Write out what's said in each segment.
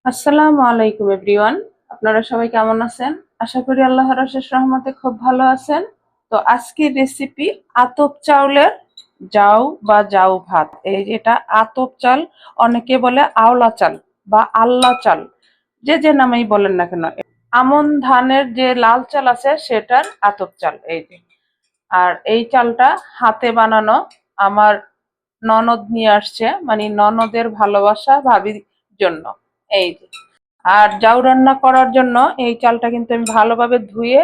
আসসালামু আলাইকুম এভরিওয়ান। আপনারা সবাই কেমন আছেন? আশা করি আল্লাহর অশেষ রহমতে খুব ভালো আছেন। তো আজকের রেসিপি আতপ চাউলের জাউ বা জাউ ভাত। এই যেটা আতপ চাল, অনেকে বলে আওলা চাল বা আল্লা চাল, যে যে নামেই বলেন না কেন। আমন ধানের যে লাল চাল আছে সেটার আতপ চাল এই যে। আর এই চালটা হাতে বানানো, আমার ননদ নিয়ে আসছে, মানে ননদের ভালোবাসা ভাবির জন্য। এই যে। আর জাউ রান্না করার জন্য এই চালটা কিন্তু আমি ভালোভাবে ধুয়ে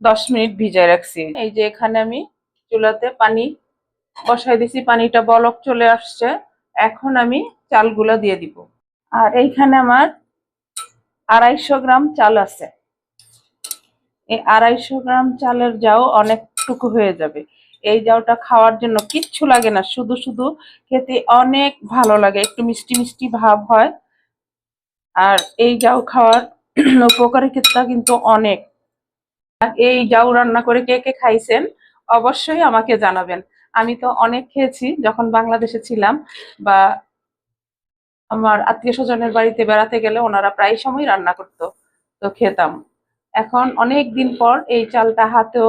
10 মিনিট ভিজায় রাখছি। এই যে এখানে আমি চুলাতে পানি বসাই দিছি, পানিটা বলক চলে আসছে। এখন আমি চালগুলো দিয়ে দিব। আর এইখানে আমার 250 গ্রাম চাল আছে। এই 250 গ্রাম চালের জাউ অনেকটুকু হয়ে যাবে। এই জাউটা খাওয়ার জন্য কিচ্ছু লাগে না, শুধু শুধু খেতে অনেক ভালো লাগে, একটু মিষ্টি মিষ্টি ভাব হয়। আর এই জাউ খাওয়ার উপকারিতা কিন্তু অনেক। এই জাউ রান্না করে কে কে খাইছেন অবশ্যই আমাকে জানাবেন। আমি তো অনেক খেয়েছি যখন বাংলাদেশে ছিলাম, বা আমার আত্মীয় স্বজনের বাড়িতে বেড়াতে গেলে ওনারা প্রায় সময় রান্না করতো, তো খেতাম। এখন অনেক দিন পর এই চালটা হাতেও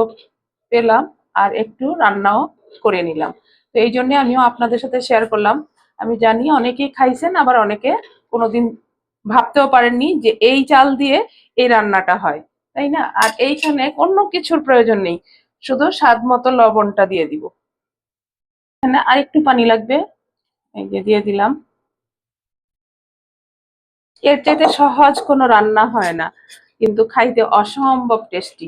পেলাম, আর একটু রান্নাও করে নিলাম। তো এই জন্য আমিও আপনাদের সাথে শেয়ার করলাম। আমি জানি অনেকেই খাইছেন, আবার অনেকে কোনোদিন ভাবতেও পারেননি যে এই চাল দিয়ে এই রান্নাটা হয়, তাই না? আর এইখানে কোনো কিছুর প্রয়োজন নেই, শুধু স্বাদ মতো লবণটা দিয়ে দিব। এখানে আরেকটু পানি লাগবে, এই যে দিয়ে দিলাম। এর চাইতে সহজ কোনো রান্না হয় না, কিন্তু খাইতে অসম্ভব টেস্টি।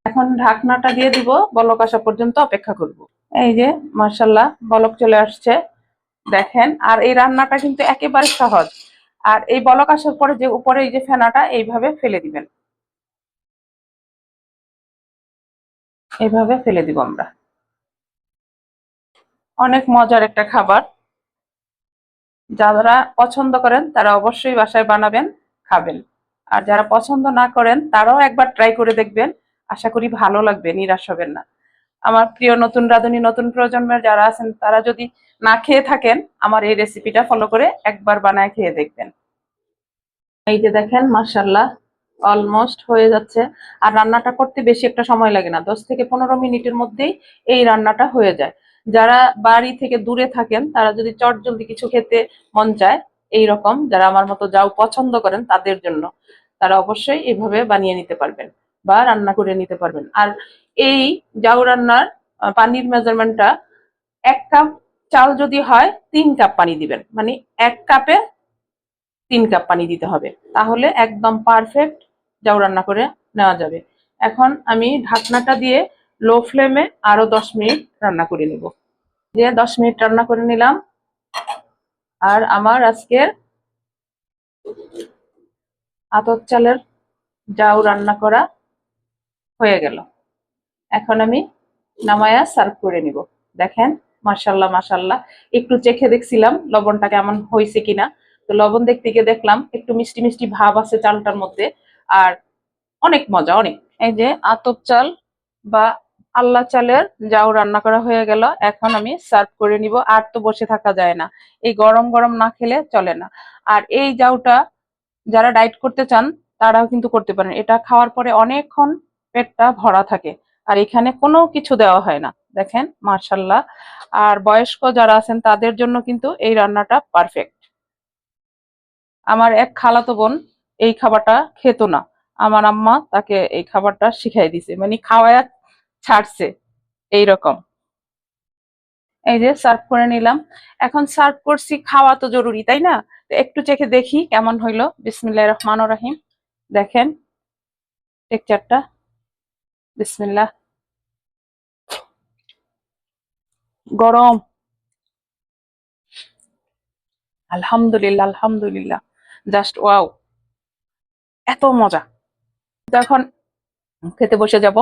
এখন ঢাকনাটা দিয়ে দিব, বলক আসা পর্যন্ত অপেক্ষা করব। এই যে মাশাআল্লাহ বলক চলে আসছে, দেখেন। আর এই রান্নাটা কিন্তু একেবারে সহজ। আর এই বলক আসার পরে যে উপরে এই যে ফেনাটা এইভাবে ফেলে দিবেন, এইভাবে ফেলে দিব আমরা। অনেক মজার একটা খাবার, যারা পছন্দ করেন তারা অবশ্যই বাসায় বানাবেন, খাবেন। আর যারা পছন্দ না করেন তারাও একবার ট্রাই করে দেখবেন, আশা করি ভালো লাগবে, নিরাশ হবেন না। আমার প্রিয় নতুন রাঁধুনি, নতুন প্রজন্মের যারা আছেন তারা যদি না খেয়ে থাকেন, আমার এই রেসিপিটা ফলো করে একবার বানায় খেয়ে দেখবেন। এই যে দেখেন মাশাআল্লাহ অলমোস্ট হয়ে যাচ্ছে। আর রান্নাটা করতে বেশি একটা সময় লাগে না, 10 থেকে 15 মিনিটের মধ্যেই এই রান্নাটা হয়ে যায়। যারা বাড়ি থেকে দূরে থাকেন তারা যদি চটজলদি কিছু খেতে মন চায়, এই রকম যারা আমার মতো যাও পছন্দ করেন তাদের জন্য, তারা অবশ্যই এভাবে বানিয়ে নিতে পারবেন বা রান্না করে নিতে পারবেন। আর এই জাউ রান্নার পানির মেজারমেন্টটা, 1 কাপ চাল যদি হয় 3 কাপ পানি দিবেন, মানে 1 কাপে 3 কাপ পানি দিতে হবে, তাহলে একদম পারফেক্ট জাউ রান্না করে নেওয়া যাবে। এখন আমি ঢাকনাটা দিয়ে লো ফ্লেমে আরো 10 মিনিট রান্না করে নিব। দিয়ে 10 মিনিট রান্না করে নিলাম। আর আমার আজকের আতপ চালের জাউ রান্না করা হয়ে গেল। এখন আমি নামায়া সার্ভ করে নিব। দেখেন মাশাল্লাহ মাশাল্লাহ। একটু চেখে দেখছিলাম লবণটা কেমন হয়েছে কিনা, তো লবণ দেখতে গিয়ে দেখলাম একটু মিষ্টি মিষ্টি ভাব আছে চালটার মধ্যে। আর অনেক মজা, অনেক। এই যে আতপ চাল বা আল্লাহ চালের জাউ রান্না করা হয়ে গেল। এখন আমি সার্ভ করে নিব। আর তো বসে থাকা যায় না, এই গরম গরম না খেলে চলে না। আর এই জাউটা যারা ডায়েট করতে চান তারাও কিন্তু করতে পারেন, এটা খাওয়ার পরে অনেকক্ষণ পেটটা ভরা থাকে। আর এখানে কোনো কিছু দেওয়া হয় না, দেখেন মার্শাল্লাহ। আর বয়স্ক যারা আছেন তাদের জন্য কিন্তু এই রান্নাটা পারফেক্ট। আমার এক খালাতো বোন এই খাবারটা খেত না, আমার আম্মা তাকে এই খাবারটা শিখাই দিছে, মানে খাওয়ায়া ছাড়ছে এইরকম। এই যে সার্ভ করে নিলাম। এখন সার্ভ করছি, খাওয়া তো জরুরি তাই না? তো একটু চেখে দেখি কেমন হইলো। বিসমিল্লাহির রহমানির রহিম। দেখেন টেক্সচারটা, বিসমিল্লাহ। গরম, আলহামদুলিল্লাহ আলহামদুলিল্লাহ, জাস্ট ওয়াও, এত মজা। তো এখন খেতে বসে যাব।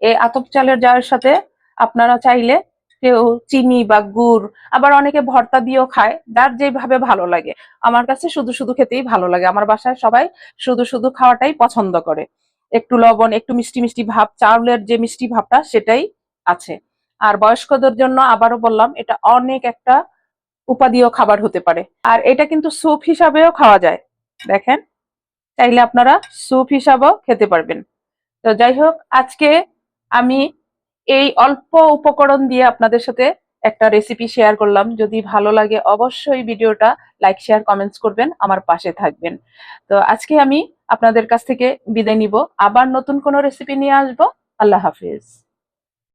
এই আতপ চালের জারের সাথে আপনারা চাইলে কেউ চিনি বা গুড়, আবার অনেকে ভর্তা দিয়েও খায়, যার যেভাবে ভালো লাগে। আমার কাছে শুধু শুধু খেতেই ভালো লাগে, আমার বাসায় সবাই শুধু শুধু খাওয়াটাই পছন্দ করে। একটু লবণ, একটু মিষ্টি মিষ্টি ভাব, চাউলের যে মিষ্টি ভাবটা সেটাই আছে। আর বয়স্কদের জন্য আবারও বললাম, এটা অনেক একটা উপাদেয় খাবার হতে পারে। আর এটা কিন্তু স্যুপ হিসাবেও খাওয়া যায়, দেখেন, চাইলে আপনারা স্যুপ হিসাবেও খেতে পারবেন। তো যাই হোক, আজকে আমি এই অল্প উপকরণ দিয়ে আপনাদের সাথে একটা রেসিপি শেয়ার করলাম। যদি ভালো লাগে অবশ্যই ভিডিওটা লাইক, শেয়ার, কমেন্টস করবেন, আমার পাশে থাকবেন। তো আজকে আমি আপনাদের কাছ থেকে বিদায় নিব, আবার নতুন কোনো রেসিপি নিয়ে আসবো। আল্লাহ হাফিজ।